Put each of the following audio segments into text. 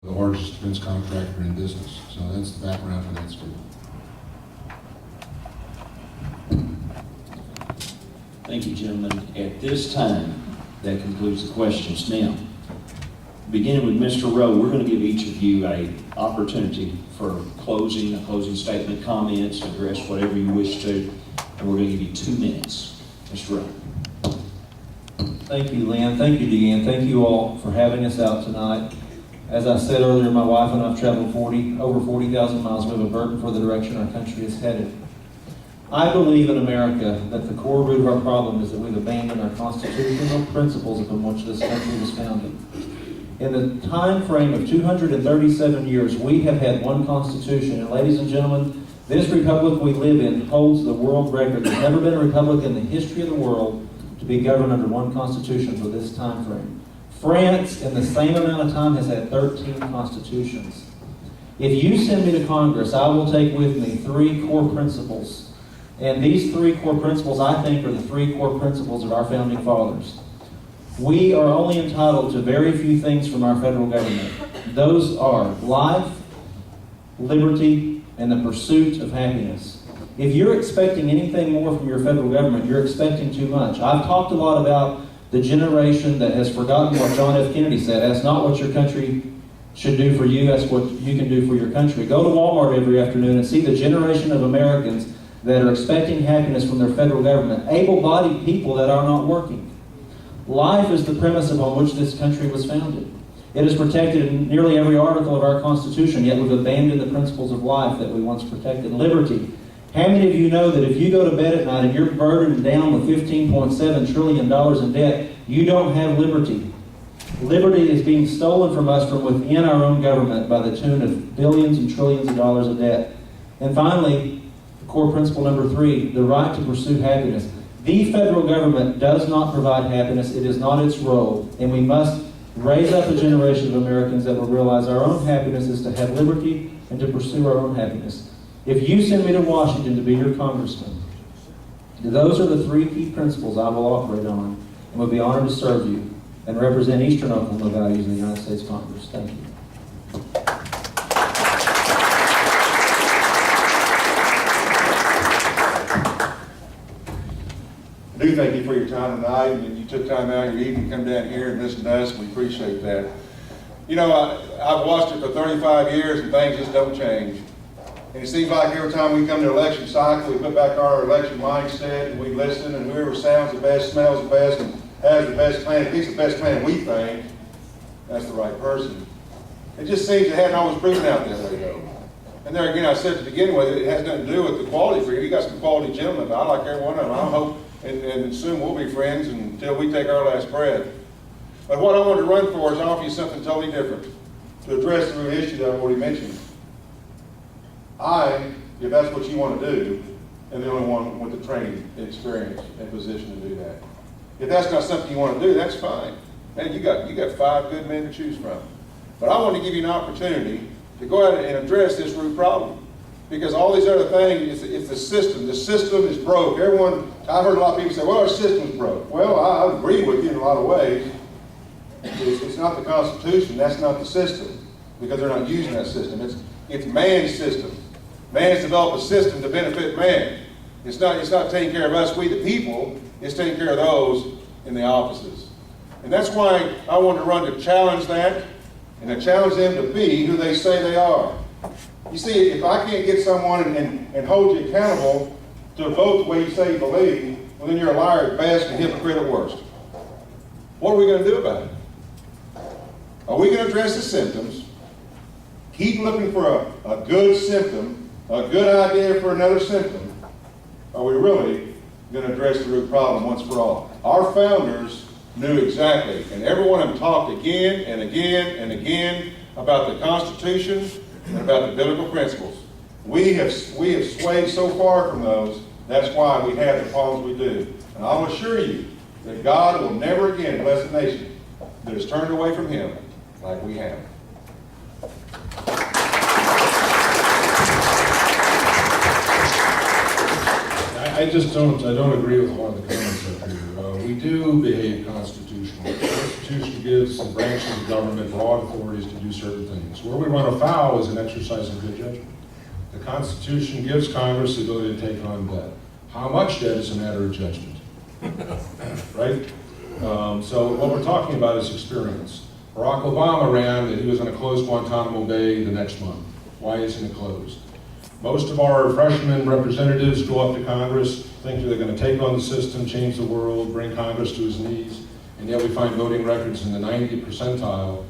the largest defense contractor in business. So that's the background for that school. Thank you, gentlemen. At this time, that concludes the questions. Now, beginning with Mr. Rowe, we're going to give each of you an opportunity for a closing statement, comments, address whatever you wish to, and we're going to give you 2 minutes. Mr. Rowe. Thank you, Lynn. Thank you, Deanne. Thank you all for having us out tonight. As I said earlier, my wife and I have traveled over 40,000 miles. We have a burden for the direction our country is headed. I believe in America that the core root of our problem is that we've abandoned our constitutional principles upon which this country was founded. In the time frame of 237 years, we have had one constitution. And ladies and gentlemen, this republic we live in holds the world record. There's never been a republic in the history of the world to be governed under one constitution for this time frame. France, in the same amount of time, has had 13 constitutions. If you send me to Congress, I will take with me 3 core principles. And these 3 core principles, I think, are the 3 core principles of our founding fathers. We are only entitled to very few things from our federal government. Those are life, liberty, and the pursuit of happiness. If you're expecting anything more from your federal government, you're expecting too much. I've talked a lot about the generation that has forgotten what John F. Kennedy said. That's not what your country should do for you, that's what you can do for your country. Go to Walmart every afternoon and see the generation of Americans that are expecting happiness from their federal government, able-bodied people that are not working. Life is the premise upon which this country was founded. It is protected in nearly every article of our Constitution, yet we've abandoned the principles of life that we once protected. Liberty. How many of you know that if you go to bed at night and you're burdened down with $15.7 trillion in debt, you don't have liberty? Liberty is being stolen from us from within our own government by the tune of billions and trillions of dollars of debt. And finally, core principle number 3, the right to pursue happiness. The federal government does not provide happiness. It is not its role. And we must raise up a generation of Americans that will realize our own happiness is to have liberty and to pursue our own happiness. If you send me to Washington to be your congressman, those are the 3 key principles I will operate on and will be honored to serve you and represent Eastern Oklahoma values in the United States Congress. Thank you. I do thank you for your time tonight, and you took time out of your evening to come down here and listen to us, and we appreciate that. You know, I've watched it for 35 years, and things just don't change. And it seems like every time we come to election cycle, we put back our election mindset, and we listen, and whoever sounds the best, smells the best, and has the best plan, picks the best plan we think, that's the right person. It just seems it hasn't always proven out that way, though. And there again, I said to begin with, it has nothing to do with the quality for you. You got some quality gentlemen, but I like every one of them. I hope and soon we'll be friends until we take our last breath. But what I wanted to run for is offer you something totally different to address the root issue that I've already mentioned. If that's what you want to do, am the only one with the training, experience, and position to do that. If that's not something you want to do, that's fine. Man, you got 5 good men to choose from. But I want to give you an opportunity to go out and address this root problem. Because all these other things, it's the system. The system is broke. I've heard a lot of people say, well, our system's broke. Well, I agree with you in a lot of ways. It's not the Constitution, that's not the system, because they're not using that system. It's man's system. Man has developed a system to benefit man. It's not taking care of us, we the people, it's taking care of those in the offices. And that's why I wanted to run to challenge that, and to challenge them to be who they say they are. You see, if I can't get someone and hold you accountable to vote the way you say you believe, well, then you're a liar at best and a hypocrite at worst. What are we going to do about it? Are we going to address the symptoms, keep looking for a good symptom, a good idea for another symptom? Are we really going to address the root problem once for all? Our founders knew exactly, and every one of them talked again and again and again about the Constitution and about the biblical principles. We have swayed so far from those, that's why we have the problems we do. And I'll assure you that God will never again bless a nation that has turned away from Him like we have. I don't agree with a lot of the comments up here. We do behave constitutionally The Constitution gives the branches of government broad authorities to do certain things. Where we run afoul is an exercise of good judgment. The Constitution gives Congress the ability to take on debt. How much debt is a matter of judgment, right? So what we're talking about is experience. Barack Obama ran that he was going to close Guantanamo Bay the next month. Why isn't it closed? Most of our freshman representatives go up to Congress, think they're going to take on the system, change the world, bring Congress to his knees, and yet we find voting records in the 90th percentile,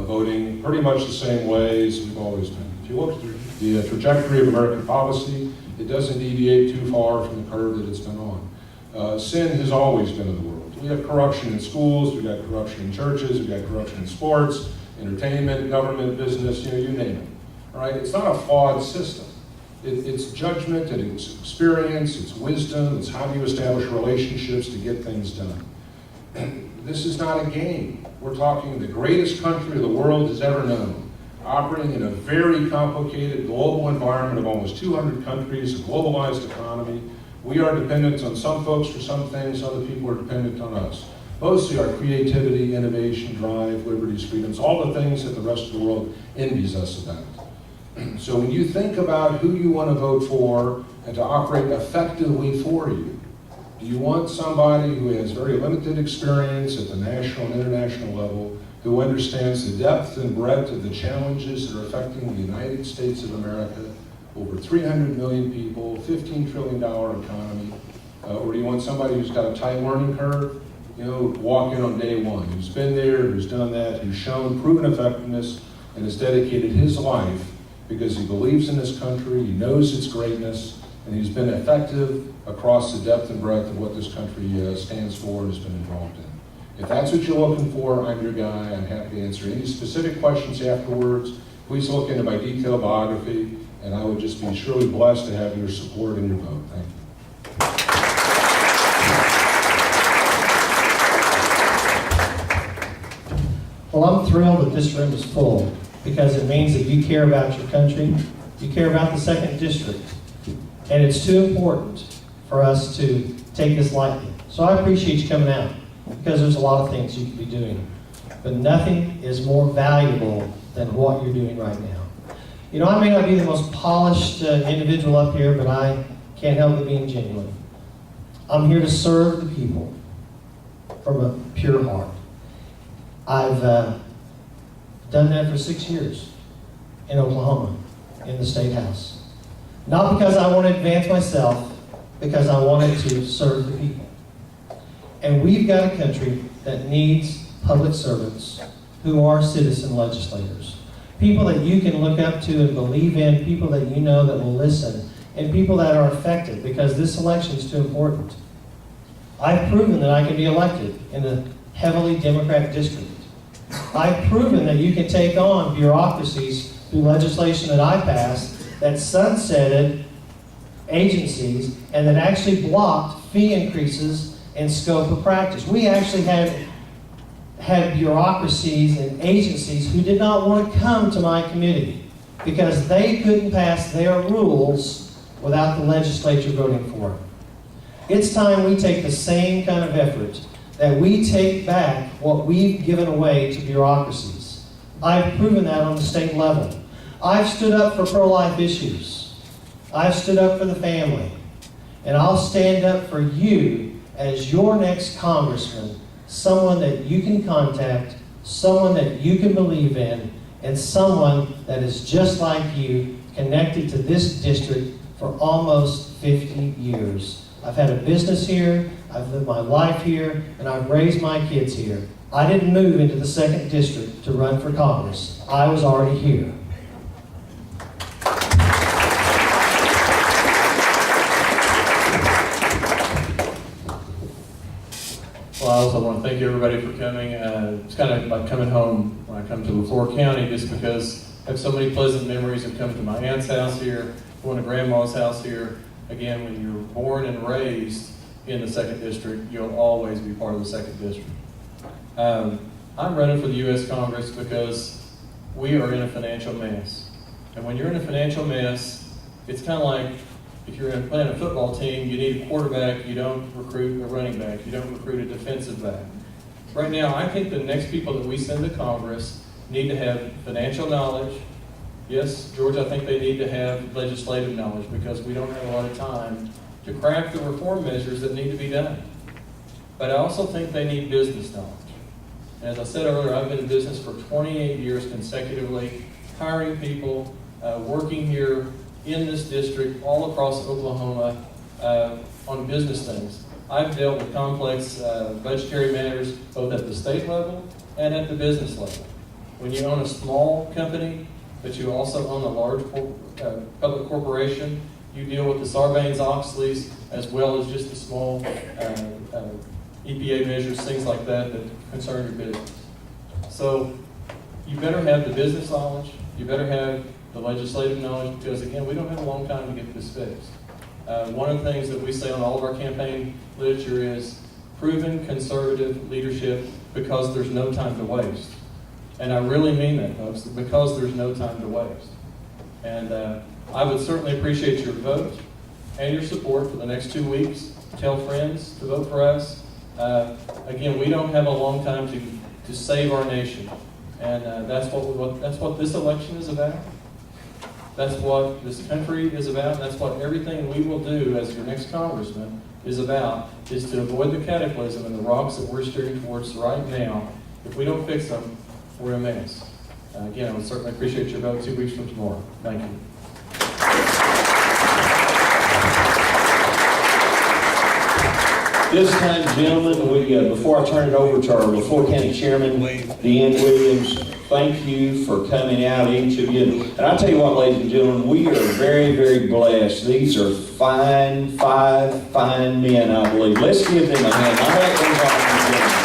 voting pretty much the same way as we've always been. If you look through the trajectory of American policy, it doesn't deviate too far from the curve that it's been on. Sin has always been in the world. We have corruption in schools, we've got corruption in churches, we've got corruption in sports, entertainment, government, business, you name it. All right? It's not a flawed system. It's judgment, and it's experience, it's wisdom, it's how do you establish relationships to get things done. This is not a game. We're talking the greatest country the world has ever known, operating in a very complicated global environment of almost 200 countries, a globalized economy. We are dependent on some folks for some things, other people are dependent on us. Mostly our creativity, innovation, drive, liberties, freedoms, all the things that the rest of the world envies us about. So when you think about who you want to vote for and to operate effectively for you, do you want somebody who has very limited experience at the national and international level, who understands the depth and breadth of the challenges that are affecting the United States of America, over 300 million people, $15 trillion economy, or do you want somebody who's got a tight learning curve, walk in on day one, who's been there, who's done that, who's shown proven effectiveness, and has dedicated his life because he believes in this country, he knows its greatness, and he's been effective across the depth and breadth of what this country stands for and has been involved in. If that's what you're looking for, I'm your guy. I'm happy to answer any specific questions afterwards. Please look into my detailed biography, and I would just be surely blessed to have your support and your vote. Thank you. Well, I'm thrilled that this room is full, because it means that you care about your country, you care about the 2nd District, and it's too important for us to take this lightly. So I appreciate you coming out, because there's a lot of things you could be doing, but nothing is more valuable than what you're doing right now. I may not be the most polished individual up here, but I can't help but being genuine. I'm here to serve the people from a pure heart. I've done that for 6 years in Oklahoma, in the State House. Not because I want to advance myself, because I wanted to serve the people. And we've got a country that needs public servants who are citizen legislators. People that you can look up to and believe in, people that you know that will listen, and people that are effective, because this election is too important. I've proven that I can be elected in a heavily Democratic district. I've proven that you can take on bureaucracies through legislation that I passed that sunsetted agencies and that actually blocked fee increases and scope of practice. We actually had bureaucracies and agencies who did not want to come to my committee because they couldn't pass their rules without the legislature voting for them. It's time we take the same kind of effort, that we take back what we've given away to bureaucracies. I've proven that on the state level. I've stood up for pro-life issues. I've stood up for the family. And I'll stand up for you as your next congressman, someone that you can contact, someone that you can believe in, and someone that is just like you, connected to this district for almost 50 years. I've had a business here, I've lived my life here, and I've raised my kids here. I didn't move into the 2nd District to run for Congress. I was already here. Well, I also want to thank everybody for coming. It's kind of like coming home when I come to LeFlore County, just because I have so many pleasant memories of coming to my aunt's house here, going to grandma's house here. Again, when you're born and raised in the 2nd District, you'll always be part of the 2nd District. I'm running for the U.S. Congress because we are in a financial mess. And when you're in a financial mess, it's kind of like if you're playing a football team, you need a quarterback, you don't recruit a running back, you don't recruit a defensive back. Right now, I think the next people that we send to Congress need to have financial knowledge. Yes, George, I think they need to have legislative knowledge because we don't have a lot of time to craft the reform measures that need to be done. But I also think they need business knowledge. As I said earlier, I've been in business for 28 years consecutively, hiring people, working here in this district, all across Oklahoma, on business things. I've dealt with complex budgetary matters both at the state level and at the business level. When you own a small company, but you also own a large public corporation, you deal with the Sarbanes-Oxleys as well as just the small EPA measures, things like that that concern your business. So you better have the business knowledge, you better have the legislative knowledge, because again, we don't have a long time to get this fixed. One of the things that we say on all of our campaign literature is proven conservative leadership because there's no time to waste. And I really mean that, folks, because there's no time to waste. And I would certainly appreciate your vote and your support for the next 2 weeks. Tell friends to vote for us. Again, we don't have a long time to save our nation. And that's what this election is about. That's what this country is about. That's what everything we will do as your next congressman is about, is to avoid the cataclysm and the rocks that we're steering towards right now. If we don't fix them, we're a mess. Again, I would certainly appreciate your vote 2 weeks from tomorrow. Thank you. This time, gentlemen, before I turn it over to our LeFlore County Chairman, Deanne Williams, thank you for coming out, each of you. And I tell you what, ladies and gentlemen, we are very, very blessed. These are fine men, I believe. Let's give them a hand. I like those awesome gentlemen.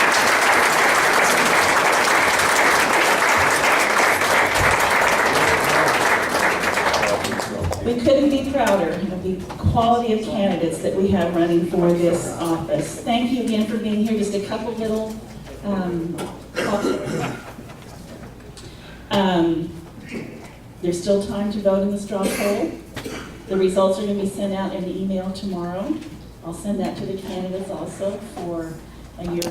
We couldn't be prouder of the quality of candidates that we have running for this office. Thank you again for being here. Just a couple little there's still time to vote in the straw poll. The results are going to be sent out in the email tomorrow. I'll send that to the candidates also for a year.